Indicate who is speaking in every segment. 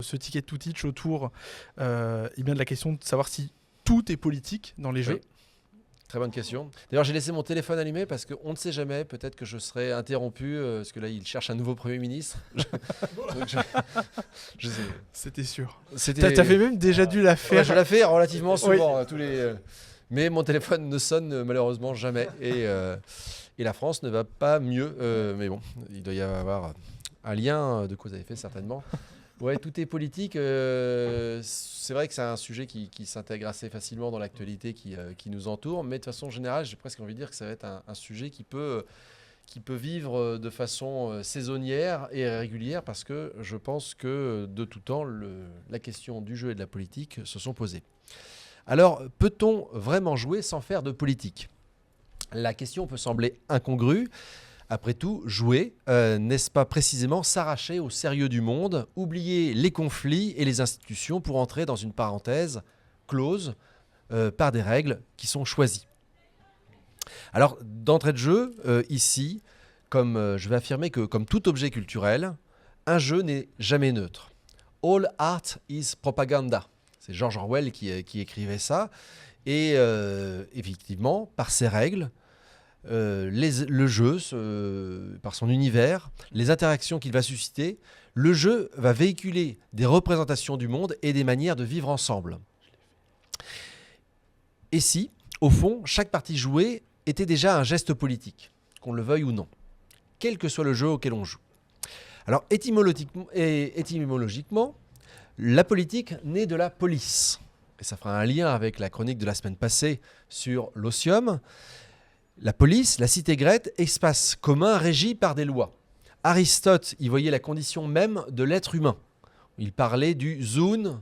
Speaker 1: Ce ticket to teach autour de la question de savoir si tout est politique dans les jeux.
Speaker 2: Oui. Très bonne question. D'ailleurs, j'ai laissé mon téléphone allumé parce qu'on ne sait jamais, peut-être que je serai interrompu, parce que là, il cherche un nouveau Premier ministre. Je sais.
Speaker 1: C'était sûr.
Speaker 2: C'était...
Speaker 1: T'as fait même déjà dû la faire.
Speaker 2: Ouais, je la fais relativement souvent. Oui. Mais mon téléphone ne sonne malheureusement jamais. Et la France ne va pas mieux. Mais bon, il doit y avoir un lien de cause à effet, certainement. Ouais, tout est politique. C'est vrai que c'est un sujet qui s'intègre assez facilement dans l'actualité qui nous entoure. Mais de façon générale, j'ai presque envie de dire que ça va être un sujet qui peut vivre de façon saisonnière et régulière, parce que je pense que de tout temps, la question du jeu et de la politique se sont posées. Alors, peut-on vraiment jouer sans faire de politique ? La question peut sembler incongrue. Après tout, jouer, n'est-ce pas précisément s'arracher au sérieux du monde, oublier les conflits et les institutions pour entrer dans une parenthèse close par des règles qui sont choisies ? Alors, d'entrée de jeu, ici, je vais affirmer que comme tout objet culturel, un jeu n'est jamais neutre. All art is propaganda. C'est George Orwell qui écrivait ça. Et effectivement, par ses règles, le jeu, par son univers, les interactions qu'il va susciter, le jeu va véhiculer des représentations du monde et des manières de vivre ensemble. Et si, au fond, chaque partie jouée était déjà un geste politique, qu'on le veuille ou non, quel que soit le jeu auquel on joue. Alors, étymologiquement, la politique naît de la police. Et ça fera un lien avec la chronique de la semaine passée sur l'osium. La police, la cité grecque, espace commun régi par des lois. Aristote y voyait la condition même de l'être humain. Il parlait du zoon,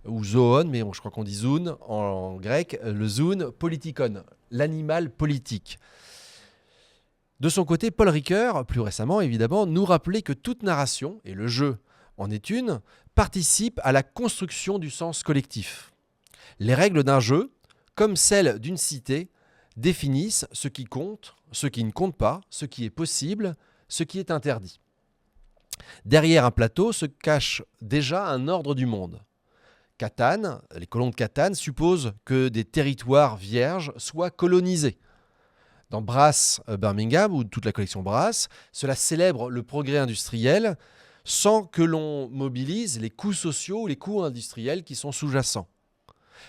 Speaker 2: ou zoon, mais je crois qu'on dit zoon en grec, le zoon politikon, l'animal politique. De son côté, Paul Ricoeur, plus récemment évidemment, nous rappelait que toute narration, et le jeu en est une, participe à la construction du sens collectif. Les règles d'un jeu, comme celles d'une cité, définissent ce qui compte, ce qui ne compte pas, ce qui est possible, ce qui est interdit. Derrière un plateau se cache déjà un ordre du monde. Catan, les colons de Catan supposent que des territoires vierges soient colonisés. Dans Brass Birmingham, ou toute la collection Brass, cela célèbre le progrès industriel sans que l'on mobilise les coûts sociaux ou les coûts industriels qui sont sous-jacents.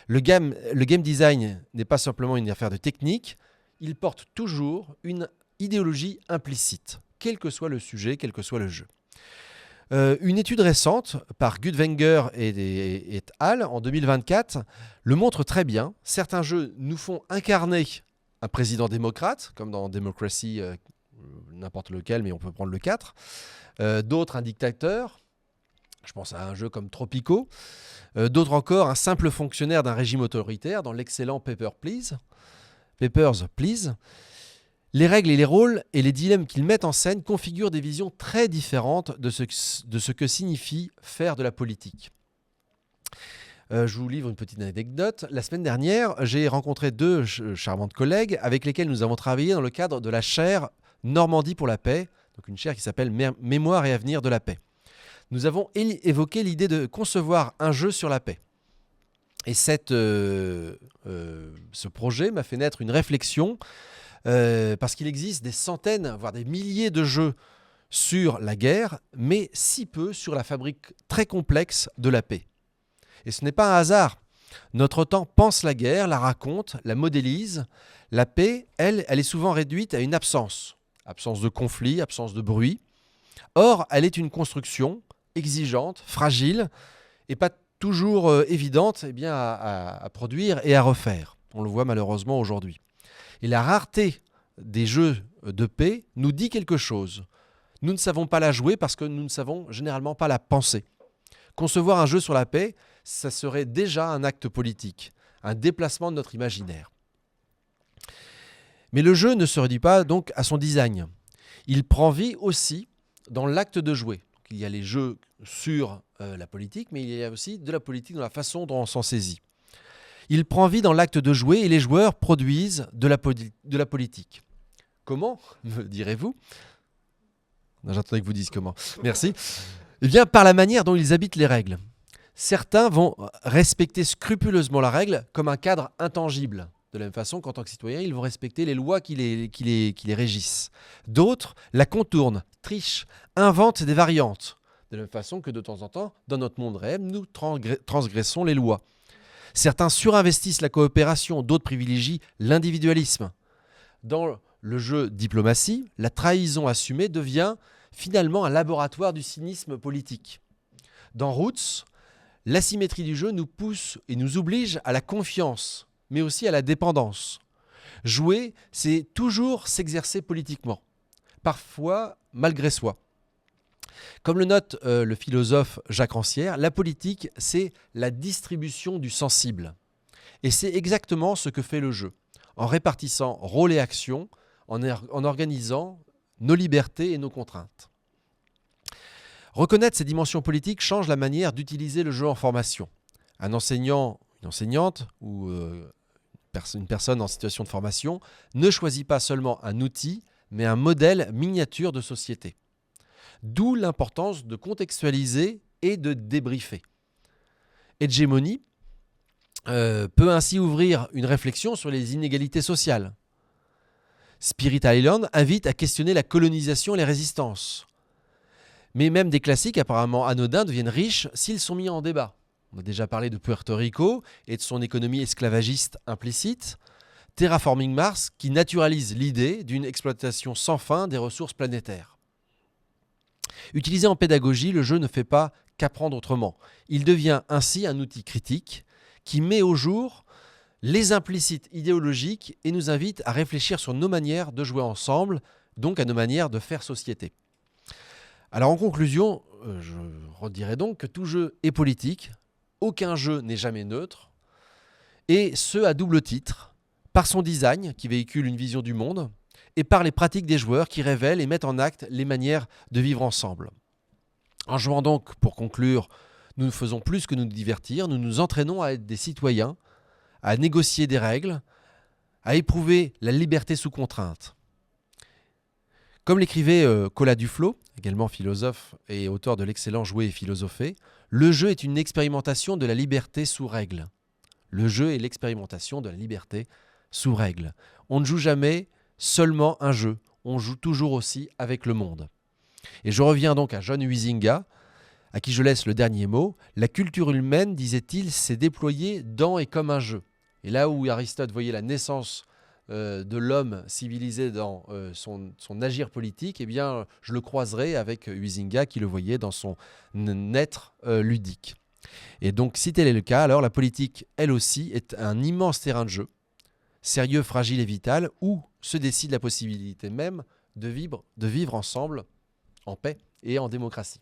Speaker 2: Le game design n'est pas simplement une affaire de technique, il porte toujours une idéologie implicite, quel que soit le sujet, quel que soit le jeu. Une étude récente par Gudwenger et al. En 2024 le montre très bien. Certains jeux nous font incarner un président démocrate, comme dans Democracy, n'importe lequel, mais on peut prendre le 4. D'autres, un dictateur. Je pense à un jeu comme Tropico. D'autres encore, un simple fonctionnaire d'un régime autoritaire dans l'excellent Papers, Please. Les règles et les rôles et les dilemmes qu'ils mettent en scène configurent des visions très différentes de ce que signifie faire de la politique. Je vous livre une petite anecdote. La semaine dernière, j'ai rencontré 2 charmantes collègues avec lesquelles nous avons travaillé dans le cadre de la chaire Normandie pour la paix, donc une chaire qui s'appelle Mémoire et avenir de la paix. Nous avons évoqué l'idée de concevoir un jeu sur la paix. Et ce projet m'a fait naître une réflexion, parce qu'il existe des centaines, voire des milliers de jeux sur la guerre, mais si peu sur la fabrique très complexe de la paix. Et ce n'est pas un hasard. Notre temps pense la guerre, la raconte, la modélise. La paix, elle est souvent réduite à une absence. Absence de conflit, absence de bruit. Or, elle est une construction exigeante, fragile, et pas toujours évidente à produire et à refaire. On le voit malheureusement aujourd'hui. Et la rareté des jeux de paix nous dit quelque chose. Nous ne savons pas la jouer parce que nous ne savons généralement pas la penser. Concevoir un jeu sur la paix, ça serait déjà un acte politique, un déplacement de notre imaginaire. Mais le jeu ne se réduit pas donc à son design. Il prend vie aussi dans l'acte de jouer. Donc, il y a les jeux sur la politique, mais il y a aussi de la politique dans la façon dont on s'en saisit. Il prend vie dans l'acte de jouer et les joueurs produisent de la politique. Comment, me direz-vous ? Non, j'attendais que vous disiez comment. Merci. Eh bien, par la manière dont ils habitent les règles. Certains vont respecter scrupuleusement la règle comme un cadre intangible. De la même façon qu'en tant que citoyen, ils vont respecter les lois qui les régissent. D'autres la contournent, trichent, inventent des variantes. De la même façon que de temps en temps, dans notre monde réel, nous transgressons les lois. Certains surinvestissent la coopération, d'autres privilégient l'individualisme. Dans le jeu diplomatie, la trahison assumée devient finalement un laboratoire du cynisme politique. Dans Roots, l'asymétrie du jeu nous pousse et nous oblige à la confiance, mais aussi à la dépendance. Jouer, c'est toujours s'exercer politiquement, parfois malgré soi. Comme le note le philosophe Jacques Rancière, la politique, c'est la distribution du sensible. Et c'est exactement ce que fait le jeu, en répartissant rôle et action, en organisant nos libertés et nos contraintes. Reconnaître ces dimensions politiques change la manière d'utiliser le jeu en formation. Un enseignant, une enseignante ou une personne en situation de formation ne choisit pas seulement un outil, mais un modèle miniature de société. D'où l'importance de contextualiser et de débriefer. Hégémonie peut ainsi ouvrir une réflexion sur les inégalités sociales. Spirit Island invite à questionner la colonisation et les résistances. Mais même des classiques apparemment anodins deviennent riches s'ils sont mis en débat. On a déjà parlé de Puerto Rico et de son économie esclavagiste implicite. Terraforming Mars qui naturalise l'idée d'une exploitation sans fin des ressources planétaires. Utilisé en pédagogie, le jeu ne fait pas qu'apprendre autrement. Il devient ainsi un outil critique qui met au jour les implicites idéologiques et nous invite à réfléchir sur nos manières de jouer ensemble, donc à nos manières de faire société. Alors en conclusion, je redirai donc que tout jeu est politique, aucun jeu n'est jamais neutre, et ce à double titre, par son design qui véhicule une vision du monde, et par les pratiques des joueurs qui révèlent et mettent en acte les manières de vivre ensemble. En jouant donc, pour conclure, nous ne faisons plus que nous divertir, nous nous entraînons à être des citoyens, à négocier des règles, à éprouver la liberté sous contrainte. Comme l'écrivait Colas Duflo, également philosophe et auteur de l'excellent Jouer et philosopher, le jeu est une expérimentation de la liberté sous règle. Le jeu est l'expérimentation de la liberté sous règle. On ne joue jamais seulement un jeu, on joue toujours aussi avec le monde. Et je reviens donc à John Huizinga, à qui je laisse le dernier mot. La culture humaine, disait-il, s'est déployée dans et comme un jeu. Et là où Aristote voyait la naissance de l'homme civilisé dans son agir politique, eh bien, je le croiserai avec Huizinga qui le voyait dans son être ludique. Et donc, si tel est le cas, alors la politique, elle aussi, est un immense terrain de jeu, sérieux, fragile et vital, où se décide la possibilité même de vivre ensemble en paix et en démocratie.